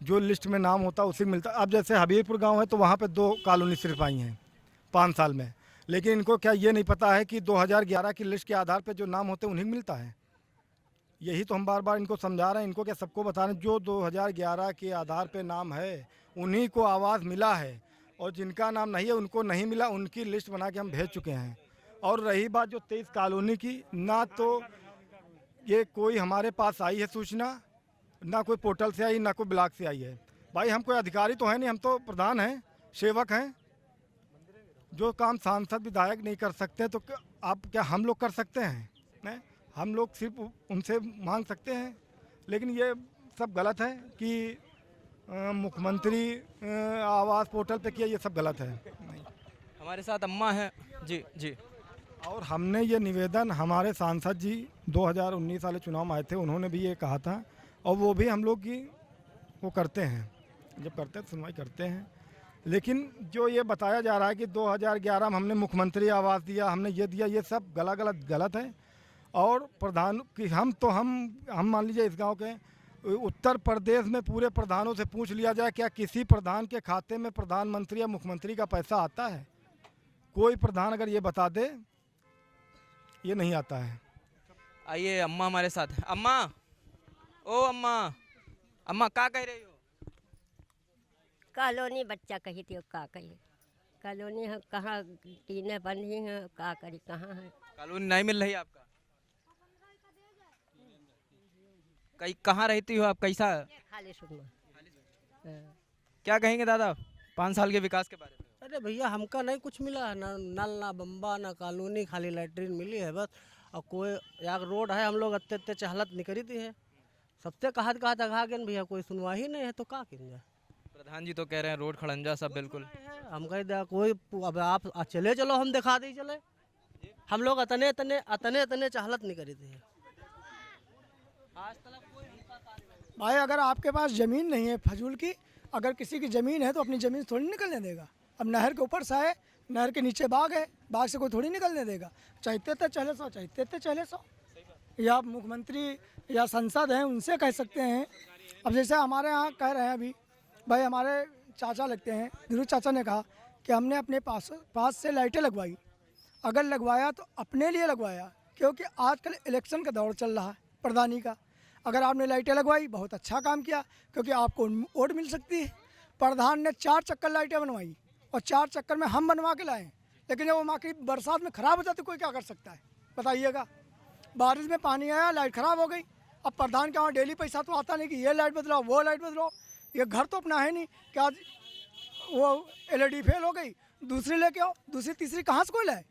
E: जो लिस्ट में नाम होता है उसी को मिलता है। अब जैसे हबीबपुर गांव है तो वहाँ पे 2 कॉलोनी सिर्फ आई हैं 5 साल में, लेकिन इनको क्या ये नहीं पता है कि 2011 की लिस्ट के आधार पर जो नाम होते हैं उन्हीं को मिलता है। यही तो हम बार बार इनको समझा रहे हैं, इनको क्या सबको बता रहे हैं जो 2011 के आधार पे नाम है उन्हीं को आवाज़ मिला है, और जिनका नाम नहीं है उनको नहीं मिला, उनकी लिस्ट बना के हम भेज चुके हैं। और रही बात जो 23 कॉलोनी की, ना तो ये कोई हमारे पास आई है सूचना, ना कोई पोर्टल से आई, ना कोई ब्लॉक से आई है। भाई हम कोई अधिकारी तो हैं नहीं, हम तो प्रधान हैं, सेवक हैं। जो काम सांसद विधायक नहीं कर सकते तो आप क्या हम लोग कर सकते हैं? नहीं, हम लोग सिर्फ उनसे मांग सकते हैं। लेकिन ये सब गलत है कि मुख्यमंत्री आवास पोर्टल पे किया, ये सब गलत है। नहीं।
B: हमारे साथ अम्मा हैं जी जी।
E: और हमने ये निवेदन, हमारे सांसद जी 2019 वाले चुनाव में आए थे, उन्होंने भी ये कहा था, और वो भी हम लोग की वो करते हैं, जब करते हैं सुनवाई करते हैं। लेकिन जो ये बताया जा रहा है कि 2011 में हमने मुख्यमंत्री आवास दिया, हमने ये दिया, ये सब गलत है। और प्रधान की हम मान लीजिए इस गांव के उत्तर प्रदेश में पूरे प्रधानों से पूछ लिया जाए क्या किसी प्रधान के खाते में प्रधानमंत्री या मुख्यमंत्री का पैसा आता है? कोई प्रधान अगर ये बता दे, ये नहीं आता है।
B: आइए अम्मा हमारे साथ हैं। अम्मा, ओ अम्मा, अम्मा क्या कह रही हो?
N: कॉलोनी बच्चा कही थी, का कही कॉलोनी है, कहाँ टीने बनी है, का करी कहाँ है?
B: कॉलोनी नहीं मिल रही आपका? कहीं कहाँ रहती हो आप? कैसा?
N: खाली सुनमा।
B: क्या कहेंगे दादा 5 साल के विकास के बारे में?
O: अरे भैया हमका नहीं कुछ मिला है, ना नल ना बम्बा ना कॉलोनी, खाली लैट्रिन मिली है बस। और कोई यार रोड है, हम लोग अत्ते चाहलत निकली थी है, सबसे कहा दघा गए भैया, कोई सुनवा ही नहीं है तो का किन जाए।
B: प्रधान जी तो कह रहे हैं रोड खड़ंजा सब बिल्कुल।
O: हम कह कोई, अब आप चलो हम दिखा दी चले, हम लोग अतने चाहलत नहीं करी थी आज तक।
J: भाई अगर आपके पास ज़मीन नहीं है फजूल की, अगर किसी की ज़मीन है तो अपनी ज़मीन थोड़ी निकलने देगा। अब नहर के ऊपर से है, नहर के नीचे बाग है, बाग से कोई थोड़ी निकलने देगा। चाहते चले सो या मुख्यमंत्री या संसद हैं उनसे कह सकते हैं। अब जैसे हमारे यहाँ कह रहे हैं अभी भाई, हमारे चाचा लगते हैं, ध्रुव चाचा ने कहा कि हमने अपने पास से लाइटें लगवाई। अगर लगवाया तो अपने लिए लगवाया, क्योंकि आजकल इलेक्शन का दौर चल रहा है प्रधानी का। अगर आपने लाइटें लगवाई बहुत अच्छा काम किया, क्योंकि आपको वोट मिल सकती है। प्रधान ने 4 चक्कर लाइटें बनवाई और 4 चक्कर में हम बनवा के लाए, लेकिन जब वो माकड़ी बरसात में ख़राब हो जाती कोई क्या कर सकता है बताइएगा? बारिश में पानी आया, लाइट ख़राब हो गई। अब प्रधान के वहाँ डेली पैसा तो आता नहीं कि ये लाइट बदलाओ वो लाइट बदलाओ। ये घर तो अपना है नहीं कि आज वो LED फेल हो गई, दूसरी लेके आओ, दूसरी तीसरी कहाँ से कोई लाए?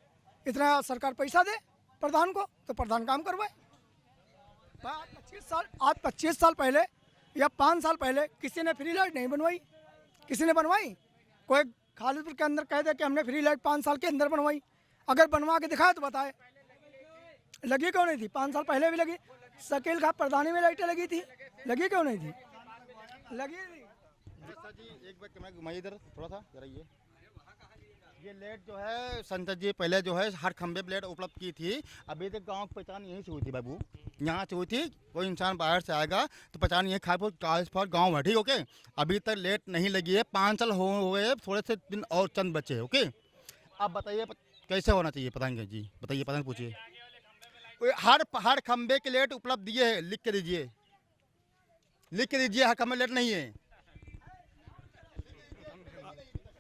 J: इतना सरकार पैसा दे प्रधान को तो प्रधान काम करवाए। आज 25 साल पहले या 5 साल पहले किसी ने फ्री लाइट नहीं बनवाई? किसी ने बनवाई? कोई खालिदपुर के अंदर कह दे कि हमने फ्री लाइट 5 साल के अंदर बनवाई, अगर बनवा के दिखाए तो बताए। लगी क्यों नहीं थी? 5 साल पहले भी लगी। शकील का प्रधानी में लाइटें लगी थी, लगी क्यों नहीं थी? लगी थी।
G: जी एक बार कैमरा घुमाइए इधर थोड़ा सा जरा। ये लाइट जो है संसद जी पहले जो है हर खंबे पर लाइट उपलब्ध की थी। अभी तक गांव की पहचान यहीं से हुई थी बाबू, यहाँ से हुई थी। कोई इंसान बाहर से आएगा तो पहचान ये खापुर ट्रांसफर गांव है, ठीक ओके। अभी तक लाइट नहीं लगी है, 5 साल हो गए, थोड़े से दिन और चंद बचे, ओके। आप बताइए कैसे होना चाहिए प्रधान जी, बताइए प्रधान पूछिए। हर खंबे के लाइट उपलब्ध दिए है, लिख के दीजिए, हर खंबे लाइट नहीं है।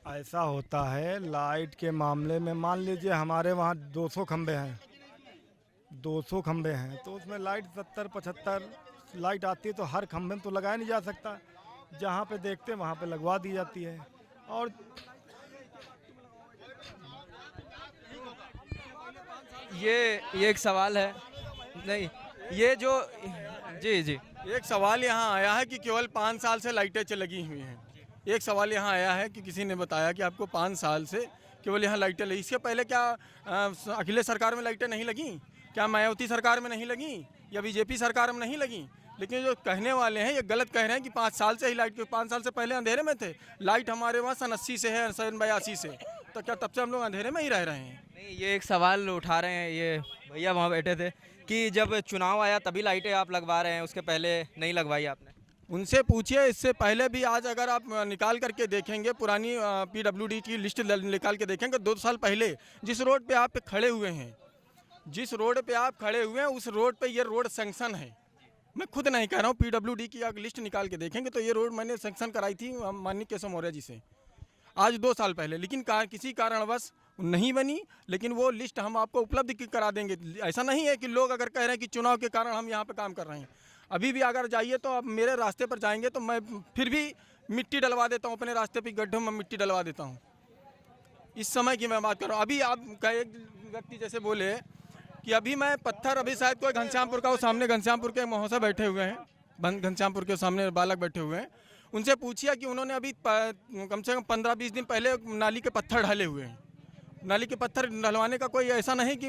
E: ऐसा होता है लाइट के मामले में, मान लीजिए हमारे वहाँ 200 खंबे हैं, 200 खंबे हैं तो उसमें लाइट 70, 75, लाइट आती है तो हर खंभे में तो लगाया नहीं जा सकता, जहाँ पे देखते हैं वहाँ पे लगवा दी जाती है। और
B: ये एक सवाल है, नहीं ये जो, जी जी,
A: एक सवाल यहाँ आया है कि केवल 5 साल से लाइटें लगी हुई हैं। एक सवाल यहाँ आया है कि किसी ने बताया कि आपको 5 साल से केवल यहाँ लाइटें लगी, इसके पहले क्या अखिलेश सरकार में लाइटें नहीं लगी? क्या मायावती सरकार में नहीं लगी या बीजेपी सरकार में नहीं लगी? लेकिन जो कहने वाले हैं ये गलत कह रहे हैं कि 5 साल से ही लाइट, 5 साल से पहले अंधेरे में थे। लाइट हमारे वहाँ सन 80 से है, सन 82 से, तो क्या तब से हम लोग अंधेरे में ही रह रहे हैं?
B: नहीं ये एक सवाल उठा रहे हैं ये भैया वहाँ बैठे थे कि जब चुनाव आया तभी लाइटें आप लगवा रहे हैं, उसके पहले नहीं लगवाई आपने।
A: उनसे पूछिए, इससे पहले भी आज अगर आप निकाल करके देखेंगे पुरानी PWD की लिस्ट निकाल के देखेंगे 2 साल पहले जिस रोड पे आप खड़े हुए हैं, जिस रोड पे आप खड़े हुए हैं उस रोड पे ये रोड सैंक्शन है। मैं खुद नहीं कह रहा हूँ, PWD की अगर लिस्ट निकाल के देखेंगे तो ये रोड मैंने सैंक्शन कराई थी माननीय केशव मौर्य जी से आज 2 साल पहले, लेकिन किसी कारणवश नहीं बनी। लेकिन वो लिस्ट हम आपको उपलब्ध करा देंगे। ऐसा नहीं है कि लोग अगर कह रहे हैं कि चुनाव के कारण हम यहाँ पे काम कर रहे हैं। अभी भी अगर जाइए तो आप मेरे रास्ते पर जाएंगे तो मैं फिर भी मिट्टी डलवा देता हूँ, अपने रास्ते पे गड्ढों में मिट्टी डलवा देता हूँ। इस समय की मैं बात कर रहा हूँ। अभी आप का एक व्यक्ति जैसे बोले कि अभी मैं पत्थर, अभी शायद कोई घनश्यामपुर का, वो सामने घनश्यामपुर के महोत्सव बैठे हुए हैं, घनश्यामपुर के सामने बालक बैठे हुए हैं, उनसे पूछिए कि उन्होंने अभी कम से कम 15-20 दिन पहले नाली के पत्थर ढाले हुए हैं। नाली के पत्थर ढलवाने का कोई ऐसा नहीं कि,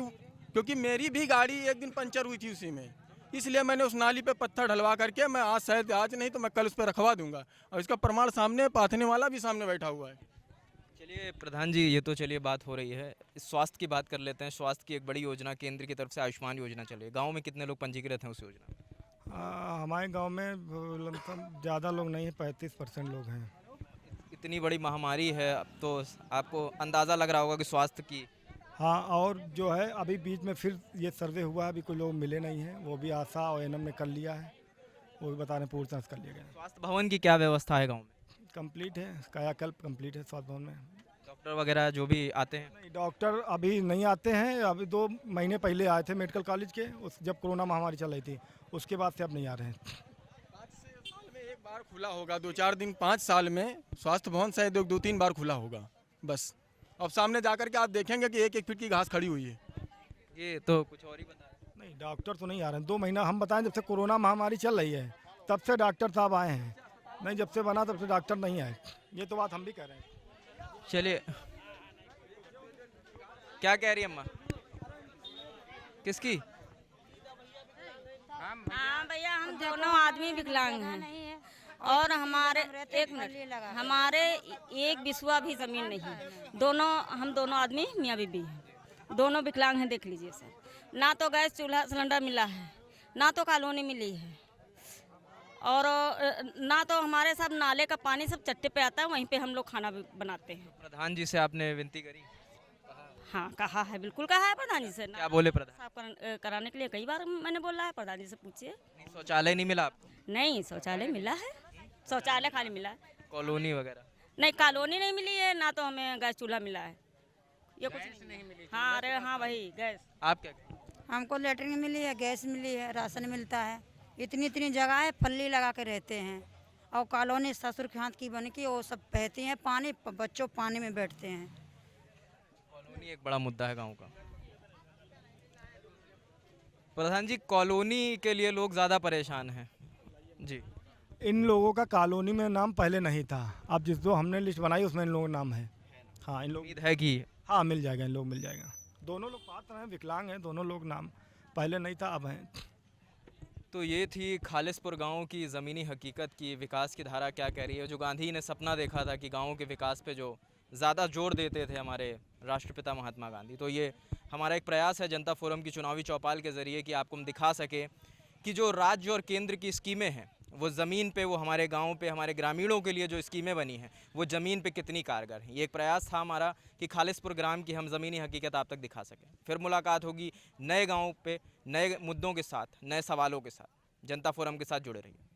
A: क्योंकि मेरी भी गाड़ी एक दिन पंचर हुई थी उसी में, इसलिए मैंने उस नाली पे पत्थर ढलवा करके मैं आज, शायद आज नहीं तो मैं कल उस पर रखवा दूंगा, और इसका प्रमाण सामने, पाथने वाला भी सामने बैठा हुआ है।
B: चलिए प्रधान जी, ये तो चलिए बात हो रही है, स्वास्थ्य की बात कर लेते हैं। स्वास्थ्य की एक बड़ी योजना केंद्र की तरफ से आयुष्मान योजना चली है, गाँव में कितने लोग पंजीकृत हैं उस योजना में?
E: हमारे गांव में लमसम ज़्यादा लोग नहीं, 35% लोग हैं।
B: इतनी बड़ी महामारी है, अब तो आपको अंदाज़ा लग रहा होगा कि स्वास्थ्य की।
E: हाँ, और जो है अभी बीच में फिर ये सर्वे हुआ है, अभी कोई लोग मिले नहीं हैं, वो भी आशा और एनएम ने कर लिया है, वो भी बता रहे पूरी तरह से कर लिया गया।
B: स्वास्थ्य भवन की क्या व्यवस्था है गाँव में?
E: कंप्लीट है, कायाकल्प कंप्लीट है स्वास्थ्य भवन में।
B: डॉक्टर वगैरह जो भी आते हैं?
E: नहीं, डॉक्टर अभी नहीं आते हैं, अभी 2 महीने पहले आए थे मेडिकल कॉलेज के, उस जब कोरोना महामारी चल रही थी, उसके बाद से अब नहीं आ रहे हैं।
A: 5 साल में एक बार खुला होगा, 2-4 दिन, 5 साल में स्वास्थ्य भवन शायद 2-3 बार खुला होगा बस। अब सामने जा कर के आप देखेंगे कि 1-1 फीट की घास खड़ी हुई है।
B: ये तो कुछ और ही बता रहे हैं।
E: नहीं, डॉक्टर तो नहीं आ रहे हैं, 2 महीना हम बताएं, जब से कोरोना महामारी चल रही है तब से डॉक्टर साहब आए हैं, नहीं जब से बना तब से डॉक्टर नहीं आए, ये तो बात हम भी कह रहे हैं।
B: चलिए, क्या कह रही है अम्मा? किसकी?
P: हाँ भैया, हम दोनों आदमी विकलांग हैं और हमारे, एक मिनट, हमारे एक बिस्वा भी जमीन नहीं है। हम दोनों आदमी मियाँ बीबी हैं, दोनों विकलांग हैं। देख लीजिए सर, ना तो गैस चूल्हा सिलेंडर मिला है, ना तो कॉलोनी मिली है, और ना तो हमारे सब नाले का पानी सब चट्टे पे आता है, वहीं पे हम लोग खाना भी बनाते हैं।
B: प्रधान जी से आपने विनती करी?
P: हाँ, कहा है, बिल्कुल कहा है प्रधान जी से।
B: क्या बोले प्रधान?
P: साफ कराने के लिए कई बार मैंने बोला है, प्रधान जी से पूछिए।
B: शौचालय नहीं मिला आपको?
P: नहीं, शौचालय मिला है, शौचालय खाली मिला है।
B: कॉलोनी वगैरह?
P: नहीं, कॉलोनी नहीं मिली है, ना तो हमें गैस चूल्हा मिला है, ये कुछ नहीं मिली। हाँ, अरे हाँ वही गैस।
B: आप क्या कहें?
K: हमको लेटरिन मिली है, गैस मिली है, राशन मिलता है, इतनी जगह है, पल्ली लगा के रहते हैं, और कॉलोनी ससुर के हाथ की बन की, वो सब बहती हैं पानी, बच्चों पानी में बैठते हैं।
B: कॉलोनी एक बड़ा मुद्दा है गांव का। प्रधान जी, कॉलोनी के लिए लोग ज़्यादा परेशान हैं जी।
E: इन लोगों का कॉलोनी में नाम पहले नहीं था, अब जिस जो हमने लिस्ट बनाई उसमें इन लोगों का नाम है। हाँ, इन लोग
B: उम्मीद है कि
E: हाँ मिल जाएगा, इन लोग मिल जाएगा। दोनों लोग पात्र हैं, विकलांग हैं, दोनों लोग, नाम पहले नहीं था, अब हैं।
B: तो ये थी खालिसपुर गांव की ज़मीनी हकीकत की विकास की धारा क्या कह रही है। जो गांधी ने सपना देखा था कि गाँव के विकास पे जो ज़्यादा जोर देते थे हमारे राष्ट्रपिता महात्मा गांधी, तो ये हमारा एक प्रयास है जनता फोरम की चुनावी चौपाल के ज़रिए कि आपको हम दिखा सके कि जो राज्य और केंद्र की स्कीमें हैं वो ज़मीन पे, वो हमारे गाँव पे, हमारे ग्रामीणों के लिए जो स्कीमें बनी हैं वो ज़मीन पे कितनी कारगर हैं। ये एक प्रयास था हमारा कि खालिसपुर ग्राम की हम ज़मीनी हकीकत आप तक दिखा सकें। फिर मुलाकात होगी नए गाँव पे, नए मुद्दों के साथ, नए सवालों के साथ। जनता फोरम के साथ जुड़े रहिए।